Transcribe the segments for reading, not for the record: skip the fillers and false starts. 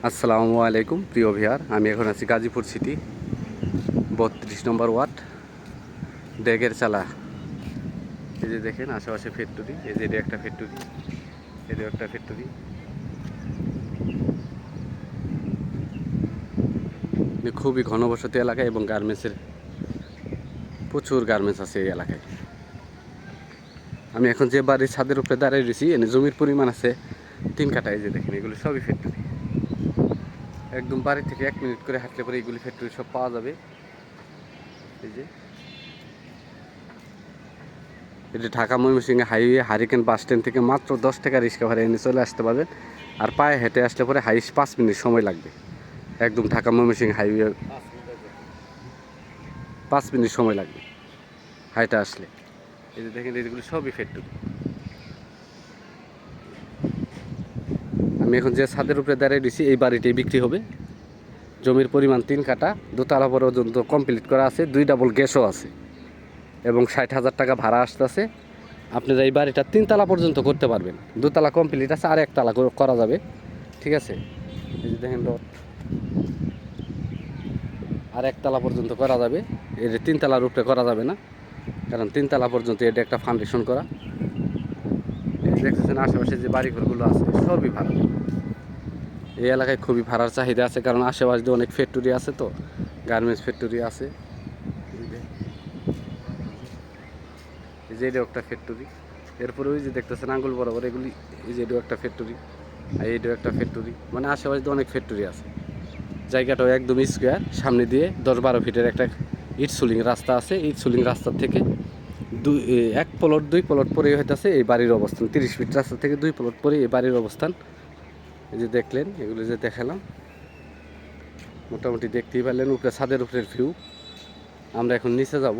আসসালামু আলাইকুম প্রিয় ভিয়ার, আমি এখন আছি গাজীপুর সিটি 32 নম্বর ওয়ার্ড ডেগের চালা। এই যে দেখেন আশেপাশে ফ্যাক্টরি, এই যে এটা একটা ফ্যাক্টরি, এটা একটা ফ্যাক্টরি। খুবই ঘনবসতি এলাকা এবং গার্মেন্টসের প্রচুর গার্মেন্টস আছে এই এলাকায়। আমি এখন যে বাড়ির ছাদের উপরে দাঁড়িয়ে রয়েছি, এনে জমির পরিমাণ আছে 3 কাঠা। এই যে দেখেন এগুলো সবই ফ্যাক্টরি। একদম বাড়ি থেকে 1 মিনিট করে হাঁটলে পরে এগুলি ফ্যাক্টরি সব পাওয়া যাবে। এই যে এটি Dhaka Mymensingh highway hurricane bus stand থেকে মাত্র 10 টাকা রিক্সা ভাড়া এনে চলে আসতে পারবেন। আর পায়ে হেঁটে আসলে পরে হাইস্ট 5 মিনিট সময় লাগবে। একদম ঢাকা ময়মনসিংহ হাইওয়ে 5 মিনিট সময় লাগবে হাইটে আসলে। এই যে দেখেন এগুলো সবই ফ্যাক্টরি। আমি এখন যে ছাদের উপরে দাঁড়িয়ে দিয়েছি, এই বাড়িটাই বিক্রি হবে। জমির পরিমাণ 3 কাঠা, দোতলা পর্যন্ত কমপ্লিট করা আছে, 2 ডাবল গ্যাসও আছে এবং 60,000 টাকা ভাড়া আসতেছে। আপনারা এই বাড়িটা 3 তলা পর্যন্ত করতে পারবেন। 2 তলা কমপ্লিট আছে, আর 1 তলা করা যাবে। ঠিক আছে, এই যে দেখেন রড, আর 1 তলা পর্যন্ত করা যাবে। এই যে 3 তলার উপরে করা যাবে না, কারণ 3 তলা পর্যন্ত এটা একটা ফাউন্ডেশন করা। দেখতেছেন আশেপাশে যে বাড়িঘরগুলো আছে সবই ভাড়া। এই এলাকায় খুবই ভাড়ার চাহিদা আছে, কারণ আশেপাশে অনেক ফ্যাক্টরি আছে, তো গার্মেন্টস ফ্যাক্টরি আছে। এই যে এটাও একটা ফ্যাক্টরি। এরপরে ওই যে দেখতেছেন আঙ্গুল বরাবর এগুলি, এই যে এটাও একটা ফ্যাক্টরি, আর এইটাও একটা ফ্যাক্টরি। মানে আশেপাশে অনেক ফ্যাক্টরি আছে। জায়গাটাও একদম স্কোয়ার, সামনে দিয়ে 10-12 ফিটের একটা ইট সুলিং রাস্তা আছে। ইট সুলিং রাস্তার থেকে 1 প্লট 2 প্লট পরে হইতেছে এই বাড়ির অবস্থান। 30 ফিট রাস্তা থেকে 2 প্লট পরে এই বাড়ির অবস্থান। এই যে দেখলেন, এগুলো যে দেখালাম মোটামুটি দেখতেই পারলেন। উপরে ছাদের উপরের ভিউ। আমরা এখন নিচে যাব।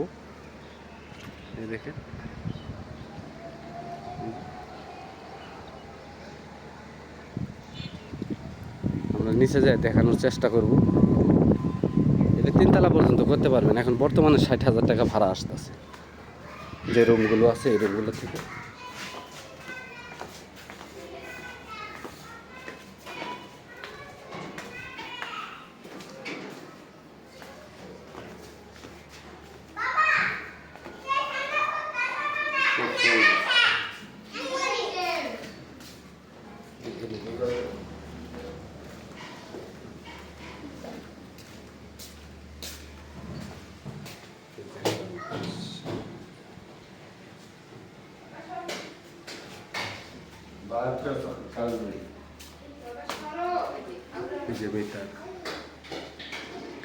এই দেখেন আমরা নিচে যাই, দেখানোর চেষ্টা করব। এটা 3 তলা পর্যন্ত করতে পারবেন। এখন বর্তমানে 60,000 টাকা ভাড়া আসতেছে যে রুমগুলো আছে এই রুমগুলো থেকে।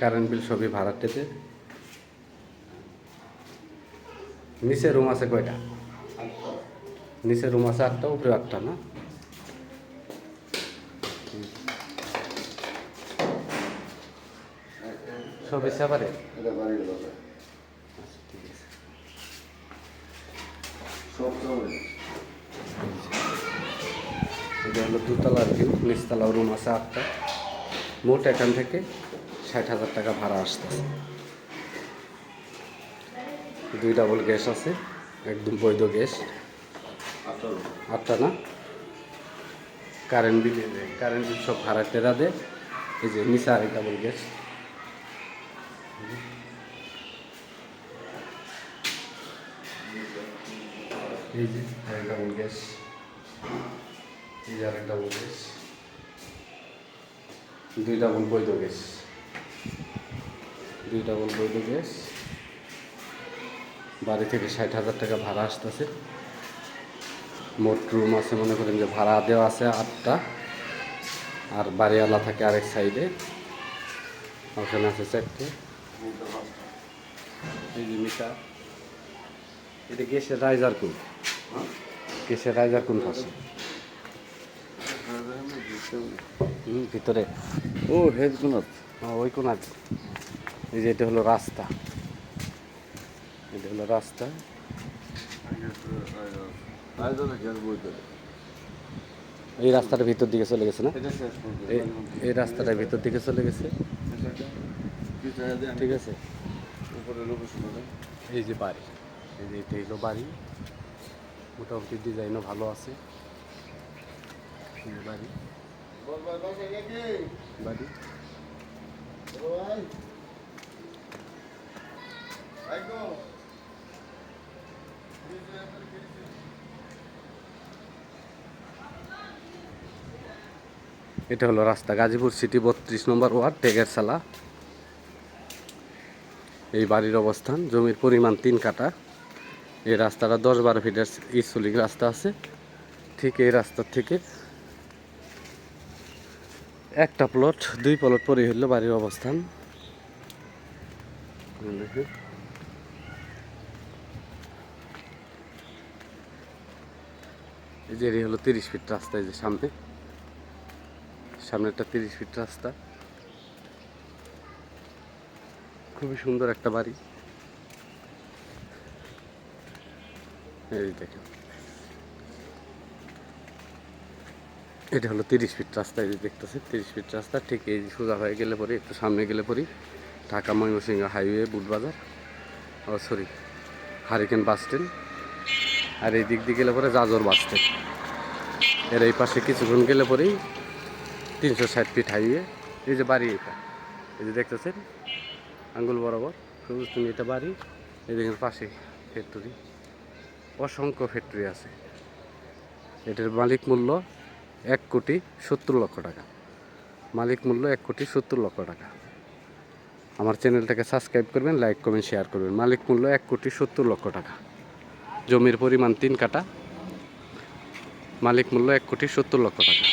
কারেন্ট বিল সবই ভাড়াটেতে। নিচে রুম আছে কয়টা? নিচে রুম আছে 8টা, উপরে 8টা না? সবই সেপারেট। আচ্ছা ঠিক আছে। এটা হলো 2 তলার ভিউ। নিচতলাও রুম আছে 8টা। মোট এখান থেকে 60,000 টাকা ভাড়া আসতেছে। 2 ডাবল গ্যাস আছে, একদম বৈধ গ্যাস। 8টা না? কারেন্ট বিল সব ভাড়া টেরা দেয়। এই যে নিচে আরেক ডাবল গ্যাস। এই যে আরেক ডাবল গ্যাস, এই যে আরেক ডাবল গ্যাস, 2 ডাবল বৈধ গ্যাস, 2 ডাবল বৈধ গ্যাস। বাড়ি থেকে 60,000 টাকা ভাড়া আসতেছে। মোট রুম আছে মনে করেন যে ভাড়া দেওয়া আছে 8টা, আর বাড়িওয়ালা থাকে আরেক সাইডে, ওখানে আছে 4টে। এই যে মিটার, এটা গ্যাসের রাইজার কোন? গ্যাসের রাইজার কোন পাশে? ভিতরে। ও হেড কোনাত। ওই কোন আছে। এই যে এটা হলো রাস্তা, এটা হলো রাস্তা। এই রাস্তাটা ভিতর দিকে চলে গেছে না? এই রাস্তাটা ভিতর দিকে চলে গেছে। ঠিক আছে, এই যে বাড়ি, এই যে এটা হলো বাড়ি। মোটামুটি ডিজাইনও ভালো আছে। এই বাড়ি বাড়ি এটা হলো রাস্তা, গাজীপুর সিটি 32 নম্বর ওয়ার্ড, টেগেরসালা। এই বাড়ির অবস্থান, জমির পরিমাণ 3 কাঠা। এই রাস্তাটা 10-12 ফিটের স্কুলিং রাস্তা আছে। ঠিক এই রাস্তা থেকে একটা প্লট 2 প্লট পরে হইল বাড়ির অবস্থান। এই যে হলো 30 ফিট রাস্তা, এই যে সামনেটা 30 ফিট রাস্তা। খুবই সুন্দর একটা বাড়ি। এই দেখেন, এটা হলো 30 ফিট রাস্তা। এই যে দেখতেছে 30 ফিট রাস্তা। ঠিক এই সোজা হয়ে গেলে পরে, একটু সামনে গেলে পরে Dhaka Mymensingh highway, Butbazar, hurricane bus stand. আর এই দিক দিয়ে গেলে পরে জাজর বাস স্ট্যান্ড। এর এই পাশে কিছুক্ষণ গেলে পরেই 360 ফিট হাইওয়ে। এই যে বাড়ি, এটা এই যে দেখতেছেন আঙ্গুল বরাবর সবুজ তুমি, এটা বাড়ি। এই দেখেন পাশে ফ্যাক্টরি, অসংখ্য ফ্যাক্টরি আছে। এটার মালিক মূল্য 1,70,00,000 টাকা। মালিক মূল্য 1,70,00,000 টাকা। আমার চ্যানেলটাকে সাবস্ক্রাইব করবেন, লাইক করবেন, শেয়ার করবেন। মালিক মূল্য 1,70,00,000 টাকা। জমির পরিমাণ 3 কাঠা। মালিক মূল্য 1,70,00,000 টাকা।